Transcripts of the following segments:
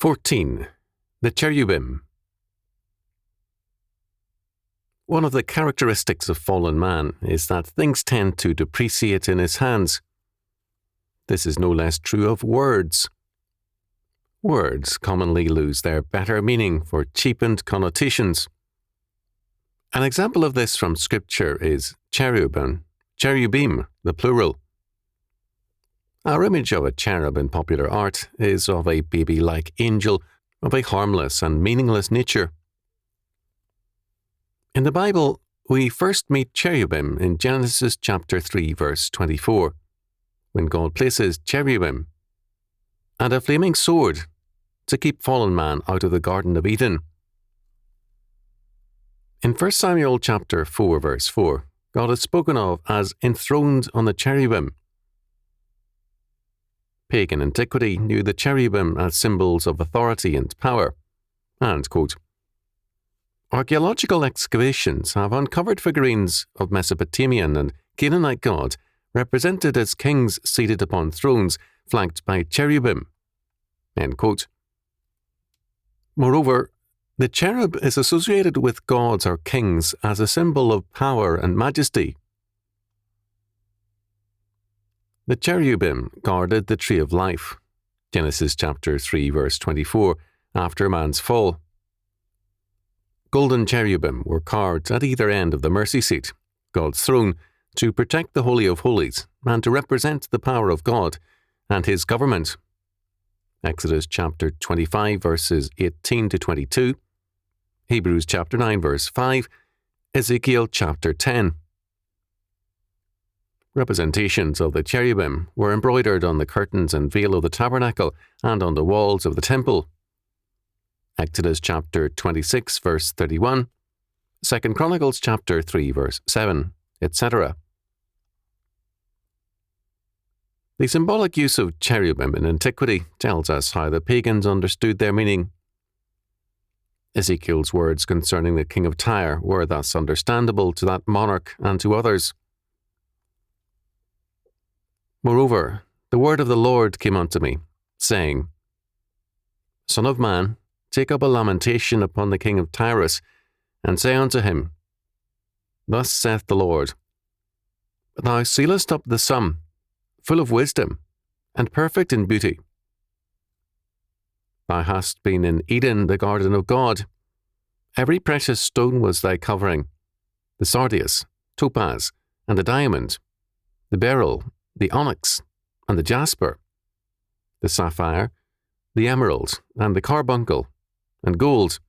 14. The Cherubim. One of the characteristics of fallen man is that things tend to depreciate in his hands. This is no less true of words. Words commonly lose their better meaning for cheapened connotations. An example of this from Scripture is cherubim, the plural. Our image of a cherub in popular art is of a baby-like angel of a harmless and meaningless nature. In the Bible, we first meet cherubim in Genesis chapter 3, verse 24, when God places cherubim and a flaming sword to keep fallen man out of the Garden of Eden. In 1 Samuel chapter 4, verse 4, God is spoken of as enthroned on the cherubim. Pagan antiquity knew the cherubim as symbols of authority and power, and, quote, archaeological excavations have uncovered figurines of Mesopotamian and Canaanite gods represented as kings seated upon thrones flanked by cherubim. End quote. Moreover, the cherub is associated with gods or kings as a symbol of power and majesty. The cherubim guarded the tree of life, Genesis chapter 3, verse 24, after man's fall. Golden cherubim were carved at either end of the mercy seat, God's throne, to protect the Holy of Holies and to represent the power of God and His government. Exodus chapter 25, verses 18 to 22, Hebrews chapter 9, verse 5, Ezekiel chapter 10. Representations of the cherubim were embroidered on the curtains and veil of the tabernacle and on the walls of the temple. Exodus chapter 26, verse 31, 2 Chronicles chapter 3, verse 7, etc. The symbolic use of cherubim in antiquity tells us how the pagans understood their meaning. Ezekiel's words concerning the king of Tyre were thus understandable to that monarch and to others. Moreover, the word of the Lord came unto me, saying, Son of man, take up a lamentation upon the king of Tyrus, and say unto him, Thus saith the Lord, Thou sealest up the sum, full of wisdom, and perfect in beauty. Thou hast been in Eden, the garden of God. Every precious stone was thy covering, the sardius, topaz, and the diamond, the beryl, the onyx, and the jasper, the sapphire, the emerald, and the carbuncle, and gold.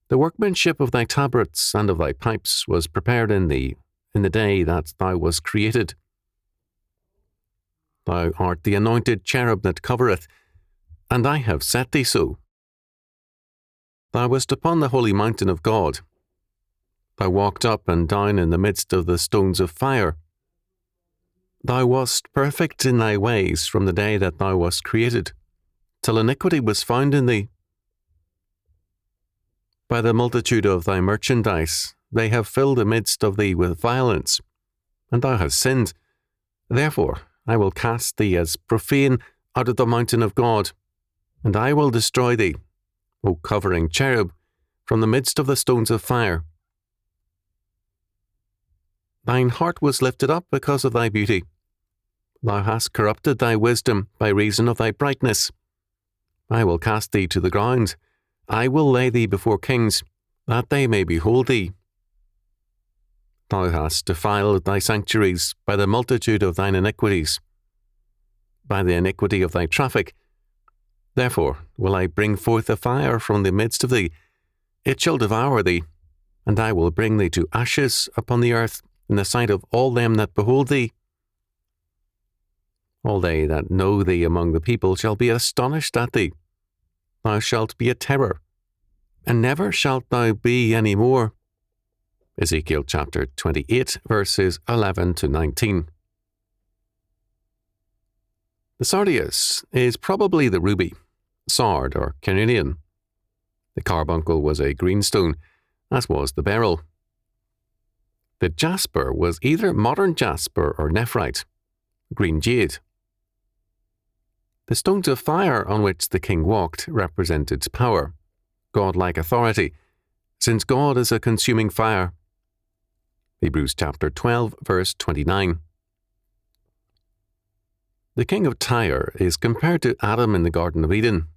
The workmanship of thy tabrets and of thy pipes was prepared in thee in the day that thou wast created. Thou art the anointed cherub that covereth, and I have set thee so. Thou wast upon the holy mountain of God. Thou walked up and down in the midst of the stones of fire. Thou wast perfect in thy ways from the day that thou wast created, till iniquity was found in thee. By the multitude of thy merchandise they have filled the midst of thee with violence, and thou hast sinned. Therefore I will cast thee as profane out of the mountain of God, and I will destroy thee, O covering cherub, from the midst of the stones of fire. Thine heart was lifted up because of thy beauty. Thou hast corrupted thy wisdom by reason of thy brightness. I will cast thee to the ground. I will lay thee before kings, that they may behold thee. Thou hast defiled thy sanctuaries by the multitude of thine iniquities, by the iniquity of thy traffic. Therefore will I bring forth a fire from the midst of thee. It shall devour thee, and I will bring thee to ashes upon the earth in the sight of all them that behold thee. All they that know thee among the people shall be astonished at thee. Thou shalt be a terror, and never shalt thou be any more. Ezekiel chapter 28, verses 11 to 19. The sardius is probably the ruby, sard, or carnelian. The carbuncle was a greenstone, as was the beryl. The jasper was either modern jasper or nephrite, green jade. The stones of fire on which the king walked represented power, godlike authority, since God is a consuming fire. Hebrews chapter 12, verse 29. The king of Tyre is compared to Adam in the Garden of Eden.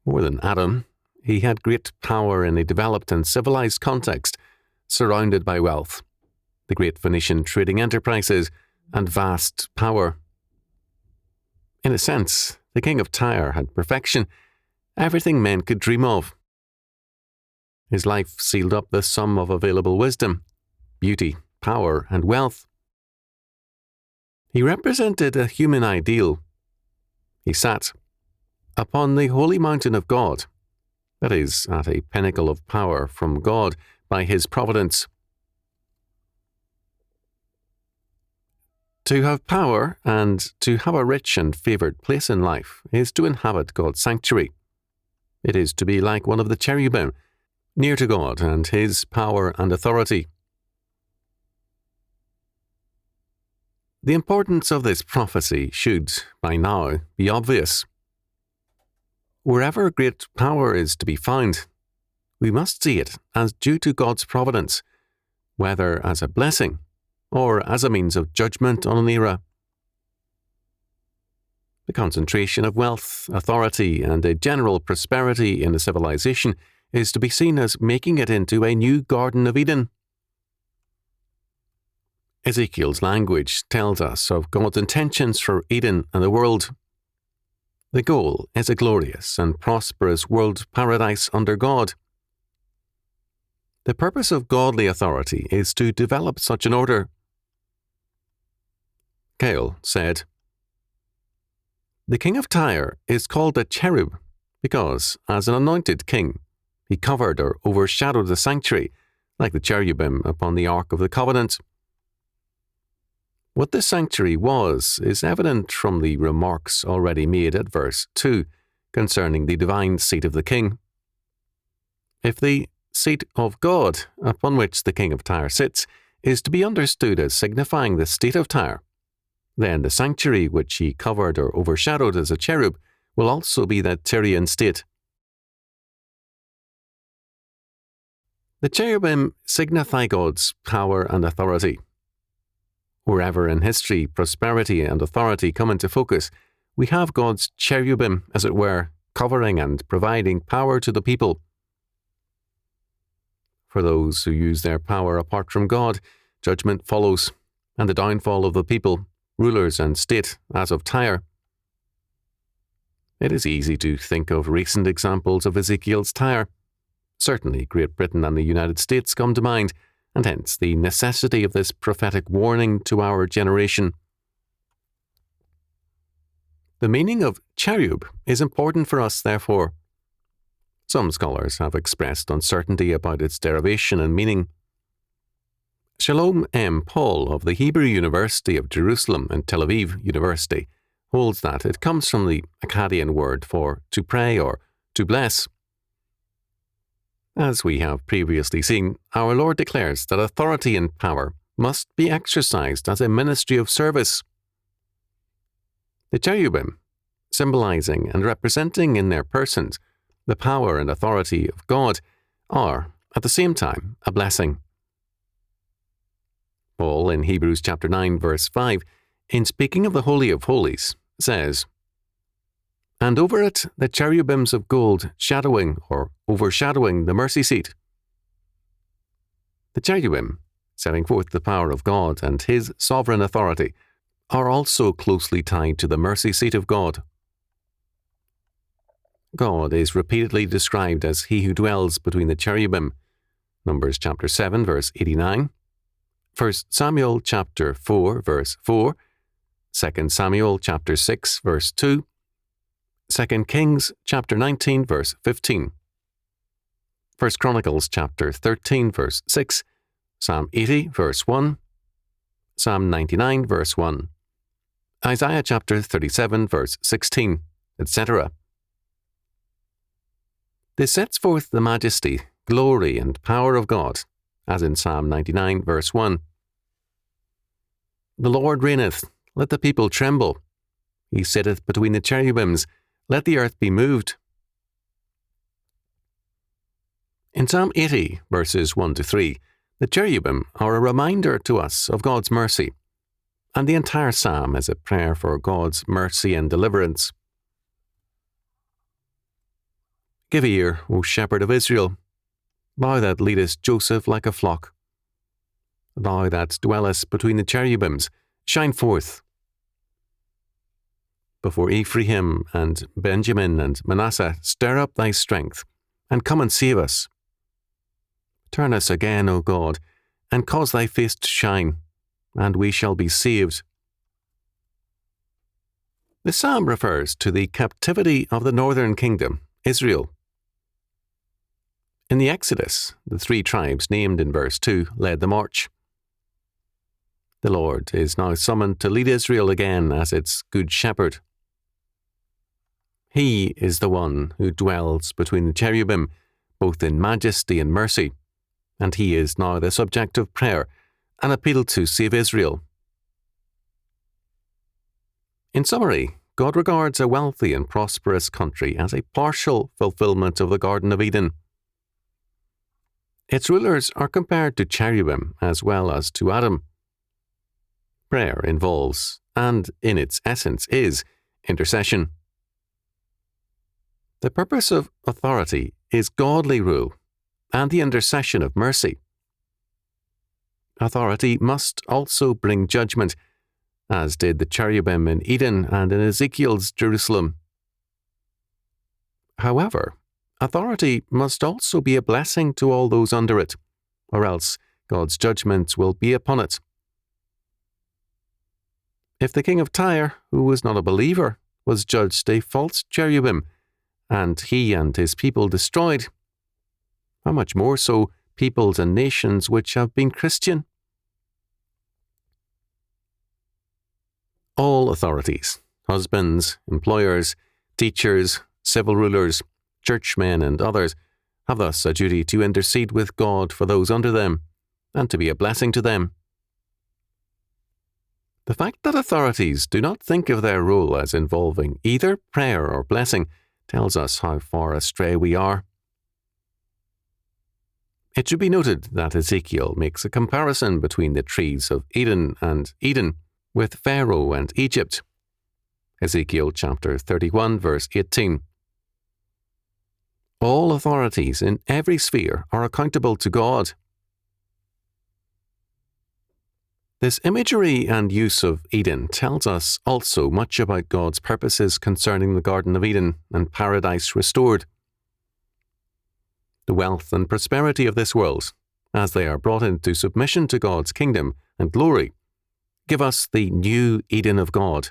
More than Adam, he had great power in a developed and civilized context, surrounded by wealth, the great Phoenician trading enterprises, and vast power. In a sense, the king of Tyre had perfection, everything men could dream of. His life sealed up the sum of available wisdom, beauty, power, and wealth. He represented a human ideal. He sat upon the holy mountain of God, that is, at a pinnacle of power from God by his providence. To have power and to have a rich and favoured place in life is to inhabit God's sanctuary. It is to be like one of the cherubim, near to God and his power and authority. The importance of this prophecy should, by now, be obvious. Wherever great power is to be found, we must see it as due to God's providence, whether as a blessing or as a means of judgment on an era. The concentration of wealth, authority, and a general prosperity in a civilization is to be seen as making it into a new Garden of Eden. Ezekiel's language tells us of God's intentions for Eden and the world. The goal is a glorious and prosperous world paradise under God. The purpose of godly authority is to develop such an order. Cale said, "The king of Tyre is called a cherub because, as an anointed king, he covered or overshadowed the sanctuary, like the cherubim upon the Ark of the Covenant." What the sanctuary was is evident from the remarks already made at verse 2 concerning the divine seat of the king. If the seat of God upon which the king of Tyre sits is to be understood as signifying the state of Tyre, then the sanctuary which he covered or overshadowed as a cherub will also be that Tyrian state. The cherubim signify God's power and authority. Wherever in history prosperity and authority come into focus, we have God's cherubim, as it were, covering and providing power to the people. For those who use their power apart from God, judgment follows, and the downfall of the people, rulers and state, as of Tyre. It is easy to think of recent examples of Ezekiel's Tyre. Certainly Great Britain and the United States come to mind, and hence the necessity of this prophetic warning to our generation. The meaning of cherub is important for us, therefore. Some scholars have expressed uncertainty about its derivation and meaning. Shalom M. Paul of the Hebrew University of Jerusalem and Tel Aviv University holds that it comes from the Akkadian word for to pray or to bless. As we have previously seen, our Lord declares that authority and power must be exercised as a ministry of service. The cherubim, symbolizing and representing in their persons the power and authority of God, are, at the same time, a blessing. Paul, in Hebrews chapter 9, verse 5, in speaking of the Holy of Holies, says, "And over it the cherubims of gold shadowing or overshadowing the mercy seat." The cherubim, setting forth the power of God and his sovereign authority, are also closely tied to the mercy seat of God. God is repeatedly described as he who dwells between the cherubim. Numbers chapter 7, verse 89, 1 Samuel chapter 4, verse 4, 2 Samuel chapter 6, verse 2, 2 Kings chapter 19, verse 15, 1 Chronicles chapter 13, verse 6, Psalm 80, verse 1, Psalm 99, verse 1, Isaiah chapter 37, verse 16, etc. This sets forth the majesty, glory, and power of God, as in Psalm 99, verse 1. "The Lord reigneth, let the people tremble. He sitteth between the cherubims. Let the earth be moved. In Psalm 80, verses 1-3, the cherubim are a reminder to us of God's mercy, and the entire psalm is a prayer for God's mercy and deliverance. Give ear, O shepherd of Israel, thou that leadest Joseph like a flock. Thou that dwellest between the cherubims, shine forth. Before Ephraim and Benjamin and Manasseh, stir up thy strength, and come and save us. Turn us again, O God, and cause thy face to shine, and we shall be saved. The psalm refers to the captivity of the northern kingdom, Israel. In the Exodus, the 3 tribes named in verse 2 led the march. The Lord is now summoned to lead Israel again as its good shepherd. He is the one who dwells between the cherubim, both in majesty and mercy, and he is now the subject of prayer, an appeal to save Israel. In summary, God regards a wealthy and prosperous country as a partial fulfillment of the Garden of Eden. Its rulers are compared to cherubim as well as to Adam. Prayer involves, and in its essence is, intercession. The purpose of authority is godly rule and the intercession of mercy. Authority must also bring judgment, as did the cherubim in Eden and in Ezekiel's Jerusalem. However, authority must also be a blessing to all those under it, or else God's judgment will be upon it. If the king of Tyre, who was not a believer, was judged a false cherubim, and he and his people destroyed, how much more so peoples and nations which have been Christian? All authorities, husbands, employers, teachers, civil rulers, churchmen and others, have thus a duty to intercede with God for those under them, and to be a blessing to them. The fact that authorities do not think of their role as involving either prayer or blessing tells us how far astray we are. It should be noted that Ezekiel makes a comparison between the trees of Eden and Eden with Pharaoh and Egypt. Ezekiel chapter 31, verse 18. All authorities in every sphere are accountable to God. This imagery and use of Eden tells us also much about God's purposes concerning the Garden of Eden and paradise restored. The wealth and prosperity of this world, as they are brought into submission to God's kingdom and glory, give us the new Eden of God.